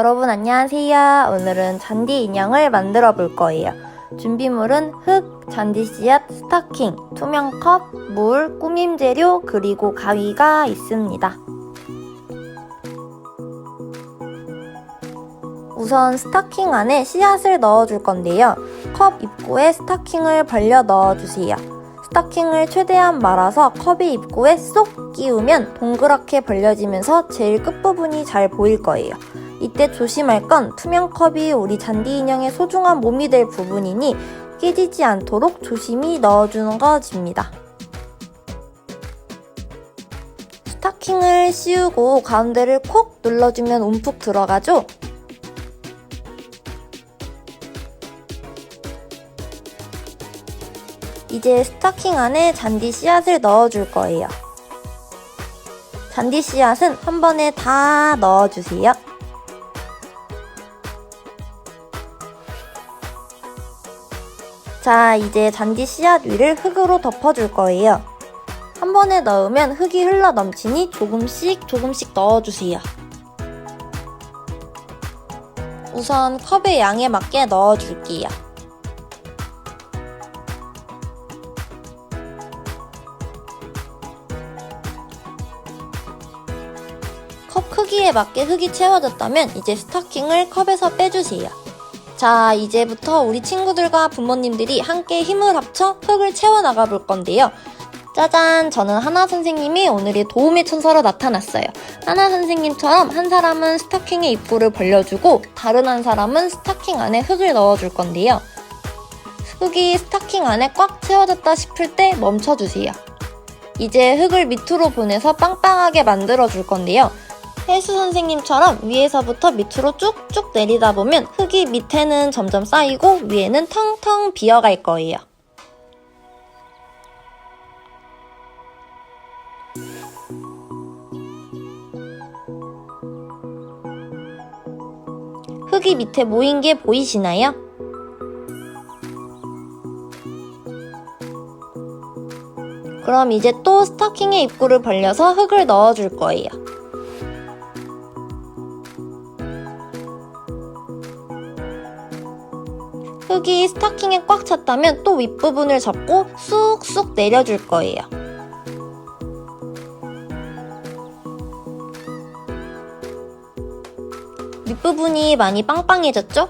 여러분 안녕하세요. 오늘은 잔디 인형을 만들어 볼 거예요. 준비물은 흙, 잔디 씨앗, 스타킹, 투명 컵, 물, 꾸밈 재료, 그리고 가위가 있습니다. 우선 스타킹 안에 씨앗을 넣어줄 건데요. 컵 입구에 스타킹을 벌려 넣어주세요. 스타킹을 최대한 말아서 컵의 입구에 쏙 끼우면 동그랗게 벌려지면서 제일 끝부분이 잘 보일 거예요. 이때 조심할 건 투명 컵이 우리 잔디 인형의 소중한 몸이 될 부분이니 깨지지 않도록 조심히 넣어주는 것입니다. 스타킹을 씌우고 가운데를 콕 눌러주면 움푹 들어가죠? 이제 스타킹 안에 잔디 씨앗을 넣어줄 거예요. 잔디 씨앗은 한 번에 다 넣어주세요. 자, 이제 잔디 씨앗 위를 흙으로 덮어줄 거예요. 한 번에 넣으면 흙이 흘러 넘치니 조금씩 넣어주세요. 우선 컵의 양에 맞게 넣어줄게요. 컵 크기에 맞게 흙이 채워졌다면 이제 스타킹을 컵에서 빼주세요. 자, 이제부터 우리 친구들과 부모님들이 함께 힘을 합쳐 흙을 채워나가 볼 건데요. 짜잔! 저는 하나 선생님이 오늘의 도움의 천사로 나타났어요. 하나 선생님처럼 한 사람은 스타킹의 입구를 벌려주고 다른 한 사람은 스타킹 안에 흙을 넣어줄 건데요. 흙이 스타킹 안에 꽉 채워졌다 싶을 때 멈춰주세요. 이제 흙을 밑으로 보내서 빵빵하게 만들어줄 건데요. 혜수 선생님처럼 위에서부터 밑으로 쭉쭉 내리다 보면 흙이 밑에는 점점 쌓이고 위에는 텅텅 비어갈 거예요. 흙이 밑에 모인 게 보이시나요? 그럼 이제 또 스타킹의 입구를 벌려서 흙을 넣어줄 거예요. 흙이 스타킹에 꽉 찼다면 또 윗부분을 잡고 쑥쑥 내려줄 거예요. 윗부분이 많이 빵빵해졌죠?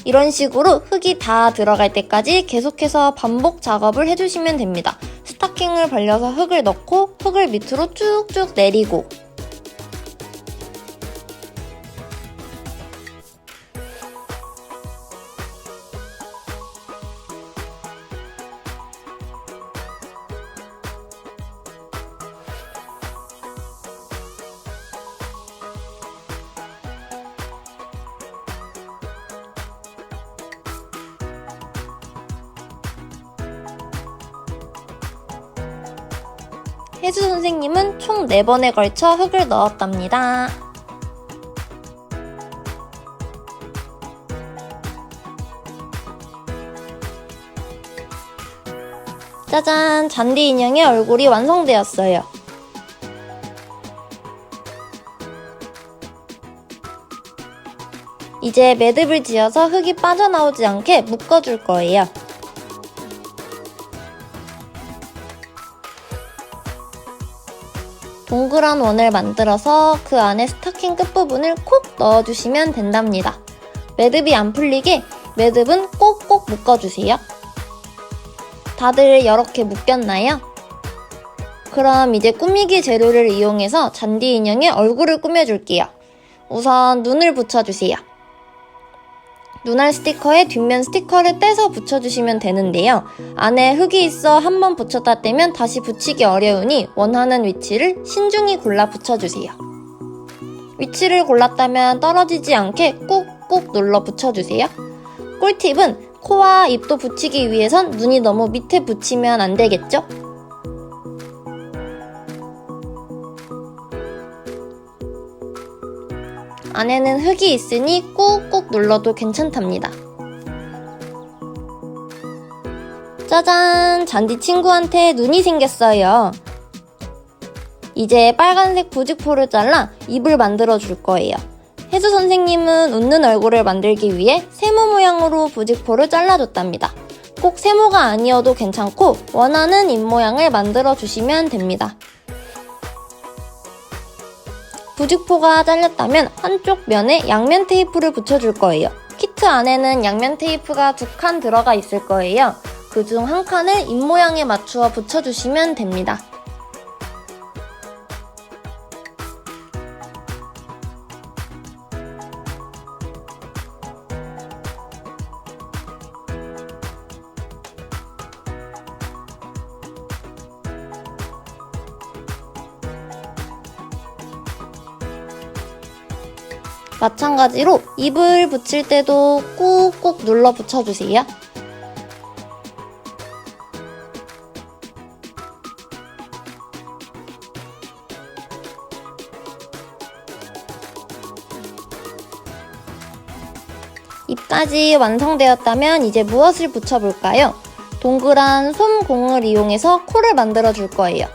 이런 식으로 흙이 다 들어갈 때까지 계속해서 반복 작업을 해주시면 됩니다. 스타킹을 벌려서 흙을 넣고 흙을 밑으로 쭉쭉 내리고 혜수 선생님은 총 4번에 걸쳐 흙을 넣었답니다. 짜잔! 잔디 인형의 얼굴이 완성되었어요. 이제 매듭을 지어서 흙이 빠져나오지 않게 묶어줄 거예요. 동그란 원을 만들어서 그 안에 스타킹 끝부분을 콕 넣어주시면 된답니다. 매듭이 안 풀리게 매듭은 꼭꼭 묶어주세요. 다들 이렇게 묶였나요? 그럼 이제 꾸미기 재료를 이용해서 잔디 인형의 얼굴을 꾸며줄게요. 우선 눈을 붙여주세요. 눈알 스티커에 뒷면 스티커를 떼서 붙여주시면 되는데요. 안에 흙이 있어 한번 붙였다 떼면 다시 붙이기 어려우니 원하는 위치를 신중히 골라 붙여주세요. 위치를 골랐다면 떨어지지 않게 꾹꾹 눌러 붙여주세요. 꿀팁은 코와 입도 붙이기 위해선 눈이 너무 밑에 붙이면 안 되겠죠? 안에는 흙이 있으니 꾹꾹 눌러도 괜찮답니다. 짜잔! 잔디 친구한테 눈이 생겼어요. 이제 빨간색 부직포를 잘라 입을 만들어 줄 거예요. 혜주 선생님은 웃는 얼굴을 만들기 위해 세모 모양으로 부직포를 잘라줬답니다. 꼭 세모가 아니어도 괜찮고 원하는 입모양을 만들어 주시면 됩니다. 부직포가 잘렸다면 한쪽 면에 양면 테이프를 붙여줄 거예요. 키트 안에는 양면 테이프가 2칸 들어가 있을 거예요. 그중 한 칸을 입모양에 맞추어 붙여주시면 됩니다. 마찬가지로 입을 붙일 때도 꾹꾹 눌러 붙여주세요. 입까지 완성되었다면 이제 무엇을 붙여볼까요? 동그란 솜공을 이용해서 코를 만들어 줄 거예요.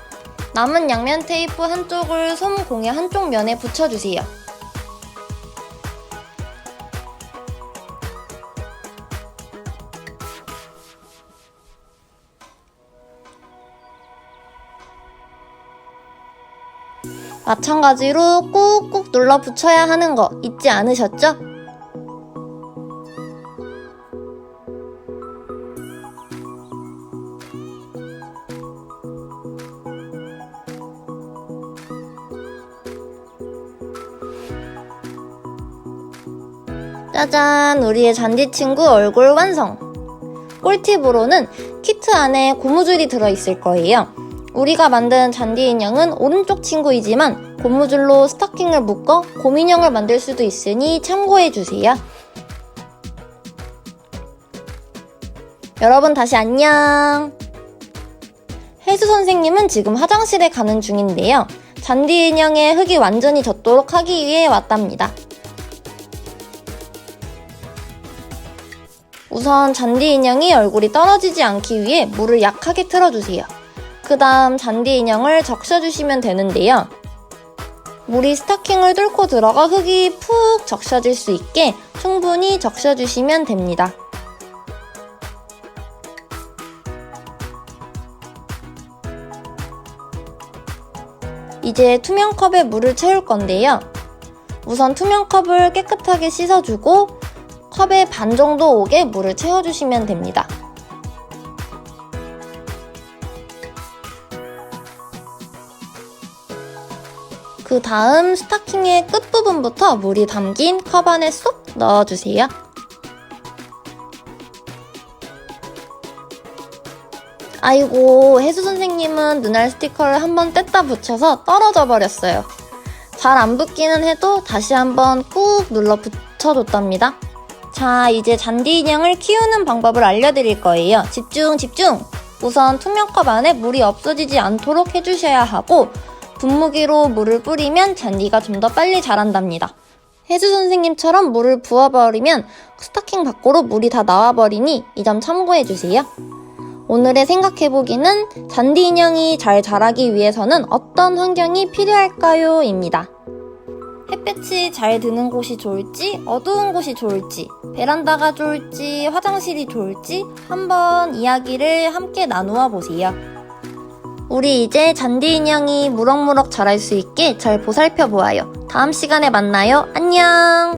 남은 양면 테이프 한쪽을 솜공의 한쪽 면에 붙여주세요. 마찬가지로 꾹꾹 눌러 붙여야 하는 거 잊지 않으셨죠? 짜잔! 우리의 잔디 친구 얼굴 완성! 꿀팁으로는 키트 안에 고무줄이 들어있을 거예요. 우리가 만든 잔디 인형은 오른쪽 친구이지만 고무줄로 스타킹을 묶어 곰인형을 만들 수도 있으니 참고해주세요. 여러분 다시 안녕! 혜수 선생님은 지금 화장실에 가는 중인데요. 잔디 인형의 흙이 완전히 젖도록 하기 위해 왔답니다. 우선 잔디 인형이 얼굴이 떨어지지 않기 위해 물을 약하게 틀어주세요. 그 다음 잔디 인형을 적셔주시면 되는데요. 물이 스타킹을 뚫고 들어가 흙이 푹 적셔질 수 있게 충분히 적셔주시면 됩니다. 이제 투명 컵에 물을 채울 건데요. 우선 투명 컵을 깨끗하게 씻어주고 컵에 반 정도 오게 물을 채워주시면 됩니다. 그 다음 스타킹의 끝부분부터 물이 담긴 컵 안에 쏙 넣어주세요. 아이고, 혜수 선생님은 눈알 스티커를 한번 뗐다 붙여서 떨어져 버렸어요. 잘 안 붙기는 해도 다시 한번 꾹 눌러 붙여줬답니다. 자, 이제 잔디 인형을 키우는 방법을 알려드릴 거예요. 집중! 우선 투명컵 안에 물이 없어지지 않도록 해주셔야 하고 분무기로 물을 뿌리면 잔디가 좀 더 빨리 자란답니다. 혜수 선생님처럼 물을 부어버리면 스타킹 밖으로 물이 다 나와버리니 이 점 참고해주세요. 오늘의 생각해보기는 잔디 인형이 잘 자라기 위해서는 어떤 환경이 필요할까요? 입니다. 햇볕이 잘 드는 곳이 좋을지 어두운 곳이 좋을지 베란다가 좋을지 화장실이 좋을지 한번 이야기를 함께 나누어 보세요. 우리 이제 잔디 인형이 무럭무럭 자랄 수 있게 잘 보살펴 보아요. 다음 시간에 만나요. 안녕!